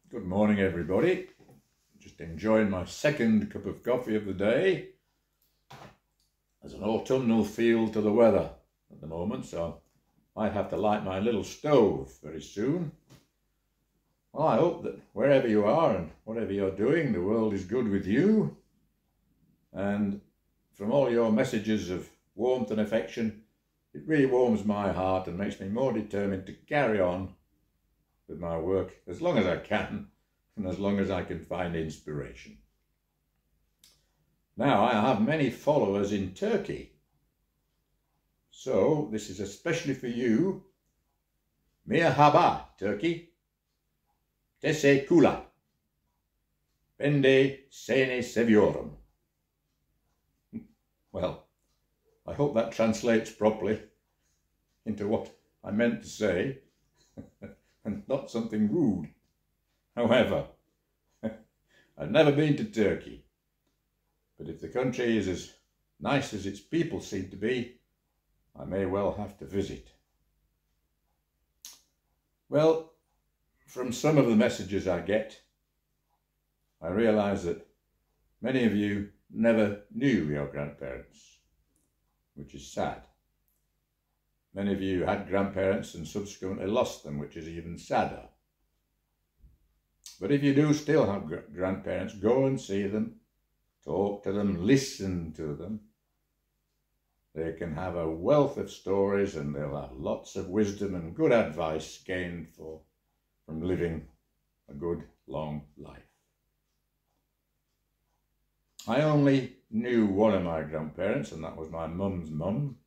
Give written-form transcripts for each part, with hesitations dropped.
Good morning, everybody. Just enjoying my second cup of coffee of the day. There's an autumnal feel to the weather at the moment, so I might have to light my little stove very soon. Well, I hope that wherever you are and whatever you're doing, the world is good with you. And from all your messages of warmth and affection, it really warms my heart and makes me more determined to carry on with my work as long as I can and as long as I can find inspiration. Now, I have many followers in Turkey, so this is especially for you. Merhaba, Turkey. Teşekkürler. Ben de seni seviyorum. Well, I hope that translates properly into what I meant to say and not something rude. However, I've never been to Turkey, but if the country is as nice as its people seem to be, I may well have to visit. Well, from some of the messages I get, I realise that many of you never knew your grandparents, which is sad. Many of you had grandparents and subsequently lost them, which is even sadder. But if you do still have grandparents, go and see them, talk to them, listen to them. They can have a wealth of stories and they'll have lots of wisdom and good advice gained from living a good, long life. I only knew one of my grandparents, and that was my mum's mum.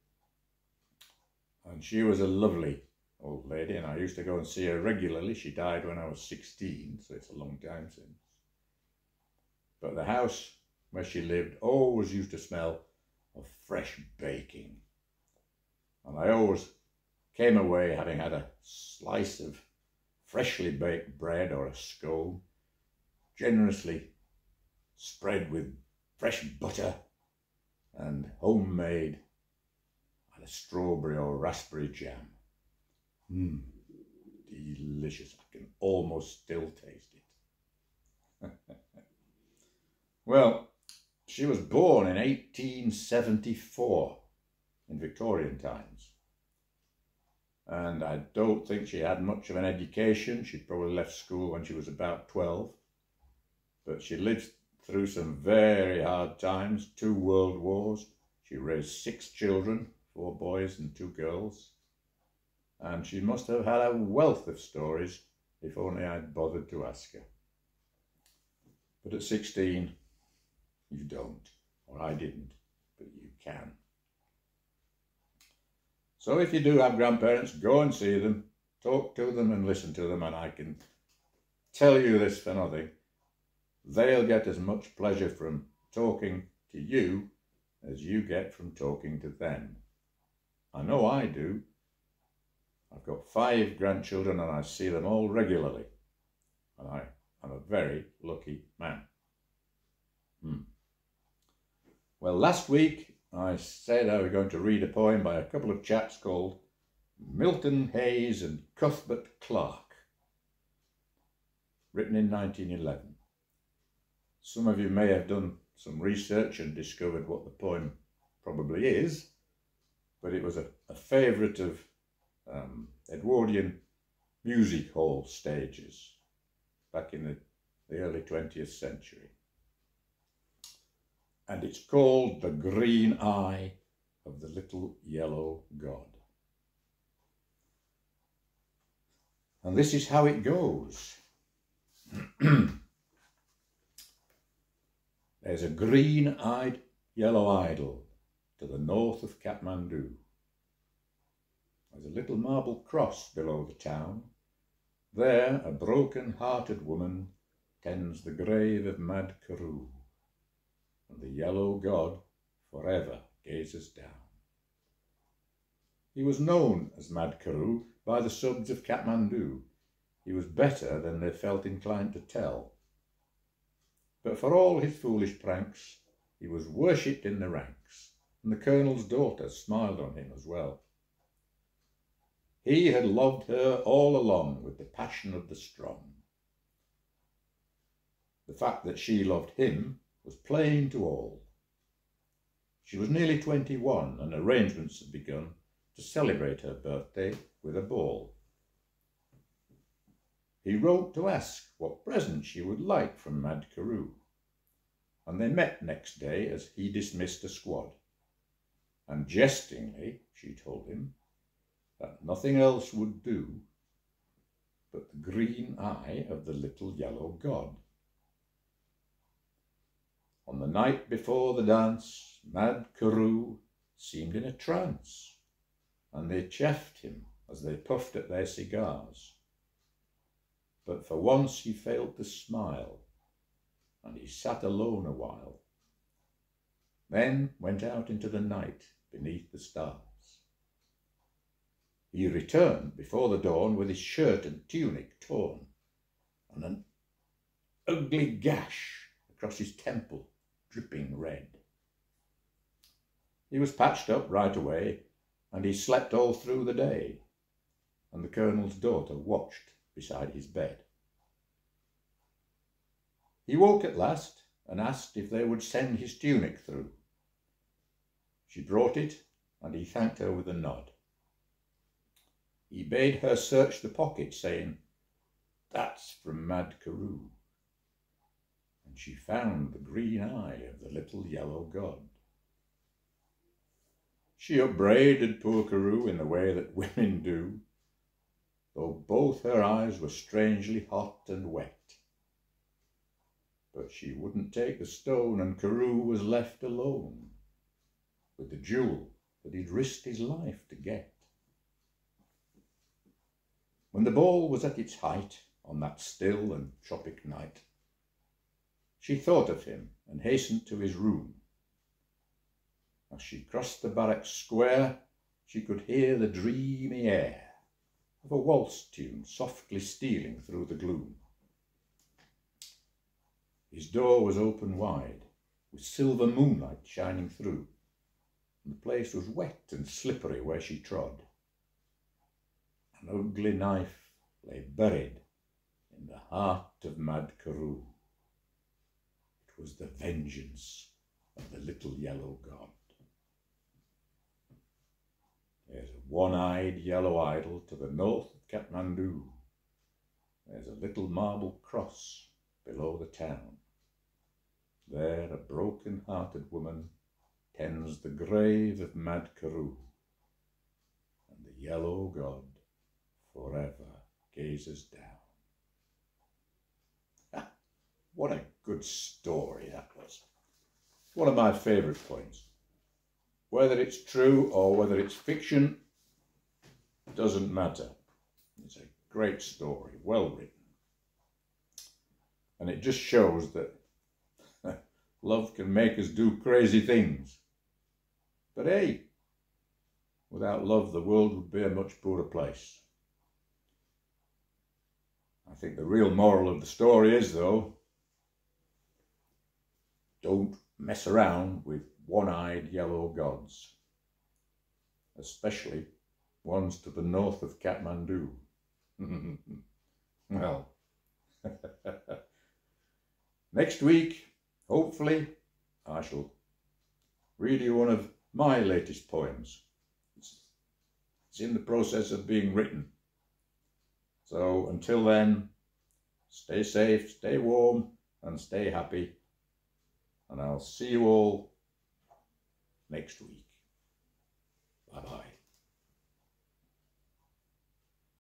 And she was a lovely old lady, and I used to go and see her regularly. She died when I was 16, so it's a long time since. But the house where she lived always used to smell of fresh baking. And I always came away having had a slice of freshly baked bread or a scone, generously spread with fresh butter and homemade either strawberry or raspberry jam. Delicious. I can almost still taste it. Well, she was born in 1874 in Victorian times. And I don't think she had much of an education. She'd probably left school when she was about 12. But she lived through some very hard times, 2 world wars. She raised 6 children, 4 boys and 2 girls. And she must have had a wealth of stories if only I'd bothered to ask her. But at 16, you don't, or I didn't, but you can. So if you do have grandparents, go and see them, talk to them and listen to them, and I can tell you this for nothing. They'll get as much pleasure from talking to you as you get from talking to them. I know I do. I've got 5 grandchildren and I see them all regularly. And I'm a very lucky man. Well, last week I said I was going to read a poem by a couple of chaps called Milton Hayes and Cuthbert Clarke, written in 1911. Some of you may have done some research and discovered what the poem probably is, but it was a favourite of Edwardian music hall stages back in the early 20th century. And it's called The Green Eye of the Little Yellow God. And this is how it goes. There's a green-eyed yellow idol to the north of Kathmandu. There's a little marble cross below the town. There a broken-hearted woman tends the grave of Mad Karoo, and the yellow god forever gazes down. He was known as Mad Karoo by the subs of Kathmandu. He was better than they felt inclined to tell. But for all his foolish pranks, he was worshipped in the ranks, and the colonel's daughter smiled on him as well. He had loved her all along with the passion of the strong. The fact that she loved him was plain to all. She was nearly 21 and arrangements had begun to celebrate her birthday with a ball. He wrote to ask what present she would like from Mad Carew, and they met next day as he dismissed a squad. And jestingly she told him that nothing else would do but the green eye of the little yellow god. On the night before the dance, Mad Carew seemed in a trance, and they chaffed him as they puffed at their cigars. But for once he failed to smile, and he sat alone a while, then went out into the night beneath the stars. He returned before the dawn with his shirt and tunic torn, and an ugly gash across his temple, dripping red. He was patched up right away, and he slept all through the day, and the colonel's daughter watched beside his bed. He woke at last and asked if they would send his tunic through. She brought it, and he thanked her with a nod. He bade her search the pocket, saying, "That's from Mad Carew." And she found the green eye of the little yellow god. She upbraided poor Carew in the way that women do, though both her eyes were strangely hot and wet. But she wouldn't take the stone, and Carew was left alone with the jewel that he'd risked his life to get. When the ball was at its height on that still and tropic night, she thought of him and hastened to his room. As she crossed the barracks square, she could hear the dreamy air of a waltz tune softly stealing through the gloom. His door was open wide, with silver moonlight shining through, and the place was wet and slippery where she trod. An ugly knife lay buried in the heart of Mad Carew. It was the vengeance of the little yellow god. There's a one-eyed yellow idol to the north of Kathmandu. There's a little marble cross below the town. There a broken-hearted woman tends the grave of Mad Carew, and the yellow god forever gazes down. Ah, what a good story that was. One of my favourite poems. Whether it's true or whether it's fiction, doesn't matter. It's a great story, well written. And it just shows that love can make us do crazy things. But hey, without love, the world would be a much poorer place. I think the real moral of the story is, though, don't mess around with one-eyed yellow gods, especially ones to the north of Kathmandu. Well, next week, hopefully, I shall read you one of my latest poems. It's in the process of being written. So until then, stay safe, stay warm, and stay happy. And I'll see you all next week. Bye-bye.